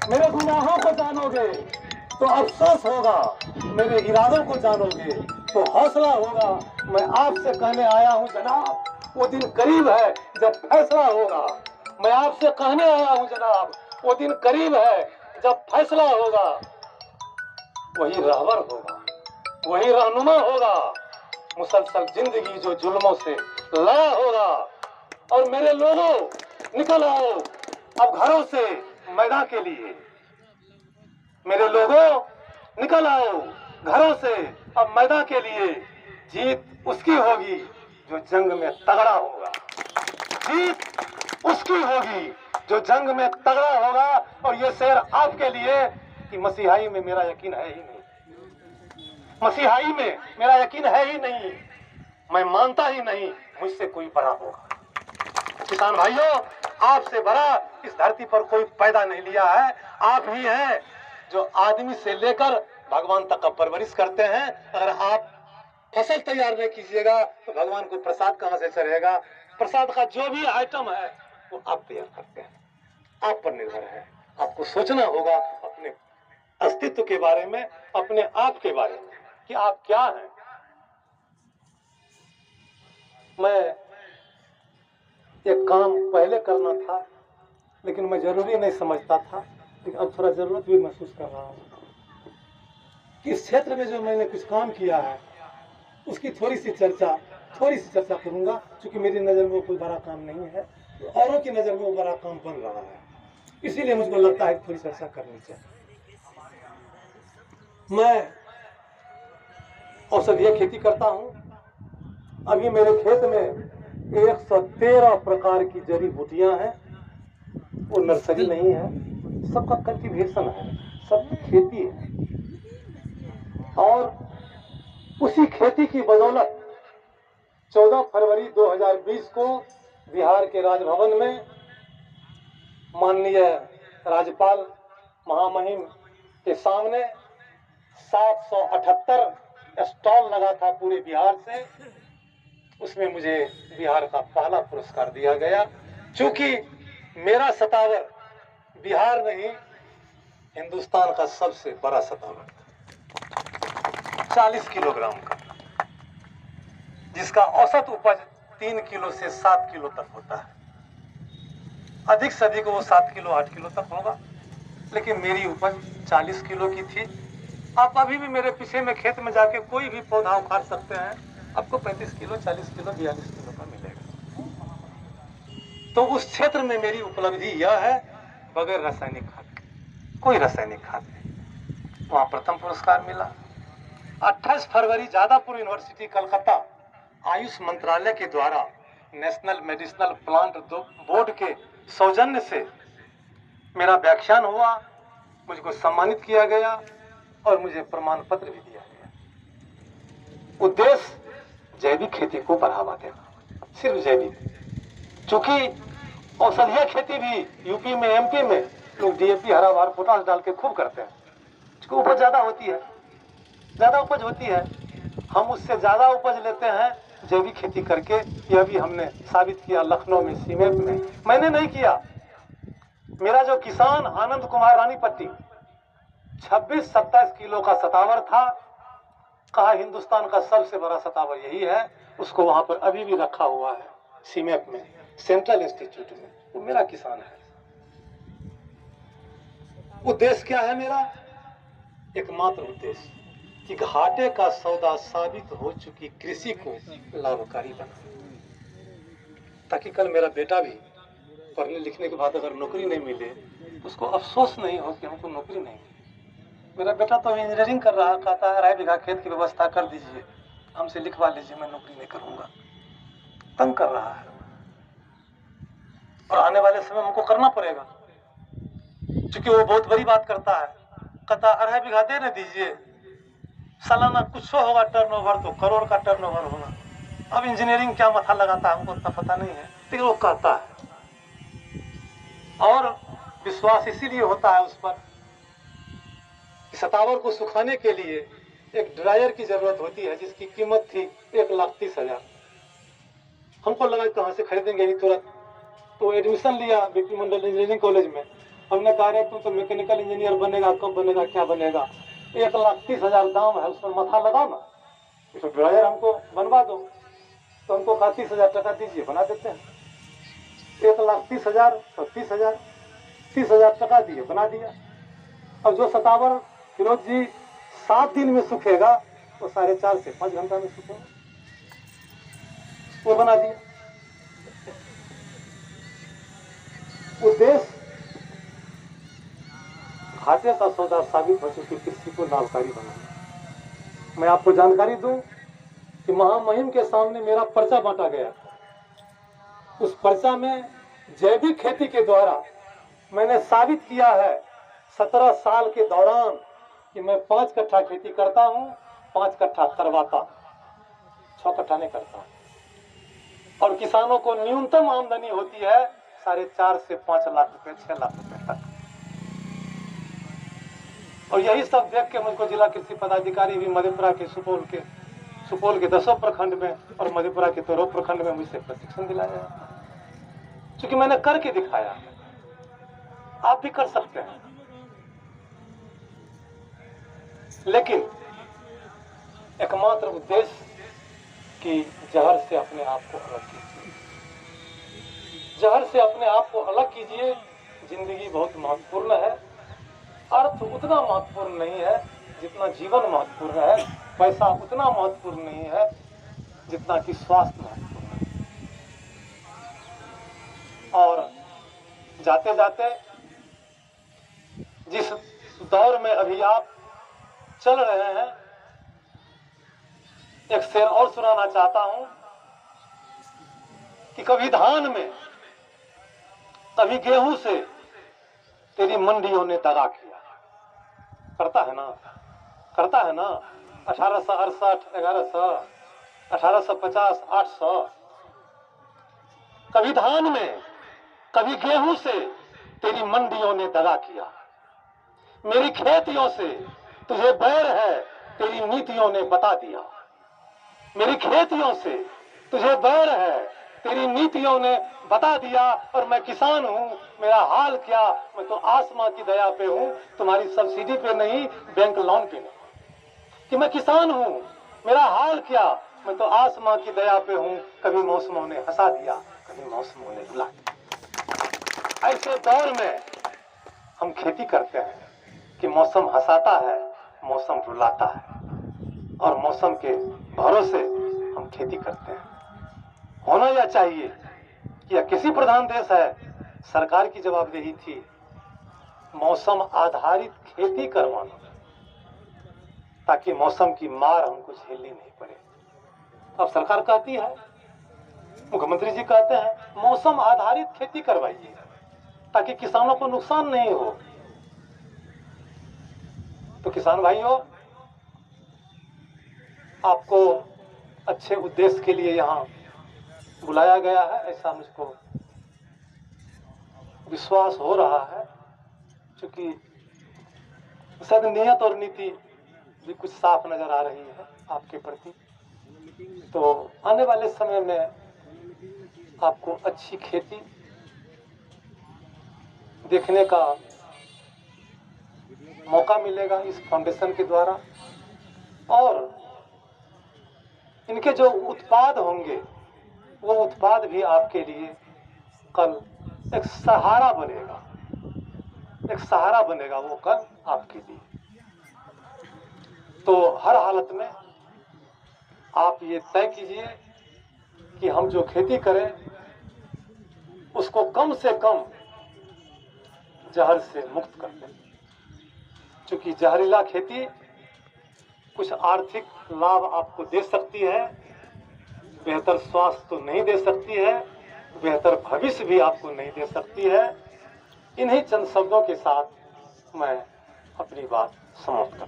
मेरे गुनाहों को जानोगे तो अफसोस होगा, मेरे इरादों को जानोगे तो हौसला होगा। मैं आपसे कहने आया हूं जनाब, वो दिन करीब है जब फैसला होगा। मैं आपसे कहने आया हूं जनाब, वो दिन करीब है जब फैसला होगा। वही रहबर होगा, वही रहनुमा होगा, मुसलसल जिंदगी जो जुल्मों से लड़ा होगा। और मेरे लोगों निकल आओ अब घरों से मैदान के लिए। मेरे लोगों निकल आओ घरों से अब मैदान के लिए। जीत उसकी होगी जो जंग में तगड़ा होगा। जीत उसकी होगी जो जंग में तगड़ा होगा। और ये शेर आपके लिए कि मसीहाई में मेरा यकीन है ही नहीं, मसीहाई में मेरा यकीन है ही नहीं। मैं मानता ही नहीं मुझसे कोई बड़ा होगा। किसान भाइयों, आपसे बड़ा इस धरती पर कोई पैदा नहीं लिया है। आप ही हैं जो आदमी से लेकर भगवान तक का परवरिश करते हैं। अगर आप फसल तैयार नहीं कीजिएगा तो भगवान को प्रसाद कहां से चढ़ेगा। प्रसाद का जो भी आइटम है वो आप तैयार करते हैं, आप पर निर्भर है। आपको सोचना होगा अपने अस्तित्व के बारे में, अपने आप के बारे में कि आप क्या हैं। मैं एक काम पहले करना था लेकिन मैं जरूरी नहीं समझता था, लेकिन अब थोड़ा जरूरत भी महसूस कर रहा हूँ कि इस क्षेत्र में जो मैंने कुछ काम किया है उसकी थोड़ी सी चर्चा करूंगा। क्योंकि मेरी नज़र में वो कोई बड़ा काम नहीं है, औरों की नज़र में वो बड़ा काम बन रहा है, इसीलिए मुझको लगता है कि थोड़ी चर्चा करनी चाहिए। मैं औषधीय खेती करता हूँ। अभी मेरे खेत में 113 प्रकार की जड़ी बूटियां हैं। वो नर्सरी नहीं है, सबका कल्टीवेशन है, सब खेती है। और उसी खेती की बदौलत 14 फरवरी 2020 को बिहार के राजभवन में माननीय राज्यपाल महामहिम के सामने 778 स्टॉल लगा था पूरे बिहार से। उसमें मुझे बिहार का पहला पुरस्कार दिया गया। चूंकि मेरा सतावर बिहार नहीं, हिंदुस्तान का सबसे बड़ा सतावर 40 किलोग्राम का, जिसका औसत उपज 3 किलो से 7 किलो तक होता है। अधिक से अधिक वो 7 किलो 8 किलो तक होगा, लेकिन मेरी उपज 40 किलो की थी। आप अभी भी मेरे पीछे में खेत में जाके कोई भी पौधा उखाड़ सकते हैं, आपको 35 किलो 40 किलो 42 किलो का मिलेगा। तो उस क्षेत्र में मेरी उपलब्धि यह है, बगैर रासायनिक खाद, कोई रासायनिक खाद नहीं, वहां प्रथम पुरस्कार मिला। 28 फरवरी जादापुर यूनिवर्सिटी कलकत्ता आयुष मंत्रालय के द्वारा नेशनल मेडिसिनल प्लांट बोर्ड के सौजन्य से मेरा व्याख्यान हुआ, मुझको सम्मानित किया गया और मुझे प्रमाण पत्र भी दिया गया। उद्देश्य जैविक खेती को बढ़ावा देना, सिर्फ जैविक। चूंकि औषधीय खेती भी यूपी में एमपी में लोग डीएपी हरा भार पोटास डाल के खूब करते हैं, उसकी उपज ज्यादा होती है, ज्यादा उपज होती है। हम उससे ज्यादा उपज लेते हैं जैविक खेती करके। यह भी हमने साबित किया लखनऊ में, सीमेंट में। मैंने नहीं किया, मेरा जो किसान आनंद कुमार रानीपट्टी 26-27 किलो का सतावर था, कहा हिंदुस्तान का सबसे बड़ा सतावर यही है। उसको वहां पर अभी भी रखा हुआ है सीमेंट में, सेंट्रल इंस्टीट्यूट में। वो मेरा किसान है। उद्देश्य क्या है मेरा? एकमात्र उद्देश्य कि घाटे का सौदा साबित हो चुकी कृषि को लाभकारी बनाना, ताकि कल मेरा बेटा भी पढ़ने लिखने के बाद अगर नौकरी नहीं मिले उसको अफसोस नहीं हो कि हमको नौकरी नहीं मिली। मेरा बेटा तो इंजीनियरिंग कर रहा, कहता है 2.5 बीघा खेत की व्यवस्था कर दीजिए, हमसे लिखवा लीजिए, मैं नौकरी नहीं करूंगा। तंग कर रहा है और आने वाले समय हमको करना पड़ेगा, क्योंकि वो बहुत बड़ी बात करता है। कहता 2.5 बीघा दे न दीजिए, सालाना कुछ होगा टर्नओवर तो करोड़ का टर्नओवर होगा। अब इंजीनियरिंग क्या मथा लगाता है हमको उतना पता नहीं है, लेकिन वो कहता है। और विश्वास इसीलिए होता है उस पर कि सतावर को सुखाने के लिए एक ड्रायर की जरूरत होती है, जिसकी कीमत थी 1,30,000। हमको लगा कहां से खरीदेंगे ही तुरंत, तो एडमिशन लिया बीपी मंडल इंजीनियरिंग कॉलेज में। हमने कहा रे तू तो मैकेनिकल इंजीनियर बनेगा, कब बनेगा, क्या बनेगा, 1,30,000 दाम है, उस पर मथा लगाओ ना, इसमें ड्रायर हमको बनवा दो। तो हमको कहा 30,000 टका दीजिए, बना देते हैं। 1,30,000 और 30,000, 30,000 टका दिए, बना दिया। अब जो सतावर फिरोज जी 7 दिन में सूखेगा वो 4.5 से 5 घंटा में सूखेगा, वो बना दिया। उद्देश्य घाटे का सौदा साबित हो चुकी किसी को लाभकारी बनाना। मैं आपको जानकारी दूं कि महामहिम के सामने मेरा पर्चा बांटा गया। उस पर्चा में जैविक खेती के द्वारा मैंने साबित किया है 17 साल के दौरान कि मैं 5 कट्ठा खेती करता हूं, 5 कट्ठा करवाता, 6 कट्ठा नहीं करता। और किसानों को न्यूनतम आमदनी होती है 4.5 से 5 लाख रुपए, 6 लाख रुपए तक। और यही सब देख के मुझको जिला कृषि पदाधिकारी भी मधेपुरा के सुपौल के 10 प्रखंड में और मधेपुरा के 13 प्रखंड में मुझसे प्रशिक्षण दिलाया, क्योंकि मैंने करके दिखाया। आप भी कर सकते हैं, लेकिन एकमात्र उद्देश्य कि जहर से अपने आप को अलग कीजिए, जहर से अपने आप को अलग कीजिए। जिंदगी बहुत महत्वपूर्ण है, अर्थ उतना महत्वपूर्ण नहीं है जितना जीवन महत्वपूर्ण है, पैसा उतना महत्वपूर्ण नहीं है जितना कि स्वास्थ्य महत्वपूर्ण है। और जाते जाते जिस दौर में अभी आप चल रहे हैं, एक शेर और सुनाना चाहता हूं कि कभी धान में, कभी गेहूं से तेरी मंडियों ने दगा किया। करता है ना, करता है ना। 1868, 1100, 1850, 800। कभी धान में, कभी गेहूं से तेरी मंडियों ने दगा किया। मेरी खेतियों से तुझे बैर है, तेरी नीतियों ने बता दिया। मेरी खेतियों से तुझे बैर है, तेरी नीतियों ने बता दिया। और मैं किसान हूँ, मेरा हाल क्या, मैं तो आसमां की दया पे हूँ, तुम्हारी सब्सिडी पे नहीं, बैंक लोन पे नहीं। कि मैं किसान हूँ, मेरा हाल क्या, मैं तो आसमां की दया पे हूँ। कभी मौसमों ने हंसा दिया, कभी मौसमों ने रुला दिया। ऐसे दौर में हम खेती करते हैं कि मौसम हंसाता है, मौसम रुलाता है, और मौसम के भरोसे हम खेती करते हैं। होना यह चाहिए कि यह कृषि प्रधान देश है, सरकार की जवाबदेही थी मौसम आधारित खेती करवाना, ताकि मौसम की मार हमको झेलनी नहीं पड़े। अब सरकार कहती है, मुख्यमंत्री जी कहते हैं मौसम आधारित खेती करवाइए ताकि किसानों को नुकसान नहीं हो। तो किसान भाइयों, आपको अच्छे उद्देश्य के लिए यहाँ बुलाया गया है, ऐसा मुझको विश्वास हो रहा है, क्योंकि शायद नियत और नीति भी कुछ साफ नजर आ रही है आपके प्रति। तो आने वाले समय में आपको अच्छी खेती देखने का मौका मिलेगा इस फाउंडेशन के द्वारा। और इनके जो उत्पाद होंगे वो उत्पाद भी आपके लिए कल एक सहारा बनेगा, एक सहारा बनेगा वो कल आपके लिए। तो हर हालत में आप ये तय कीजिए कि हम जो खेती करें उसको कम से कम जहर से मुक्त कर दें, क्योंकि जहरीला खेती कुछ आर्थिक लाभ आपको दे सकती है, बेहतर स्वास्थ्य तो नहीं दे सकती है, बेहतर भविष्य भी आपको नहीं दे सकती है। इन्हीं चंद शब्दों के साथ मैं अपनी बात समाप्त करता हूं।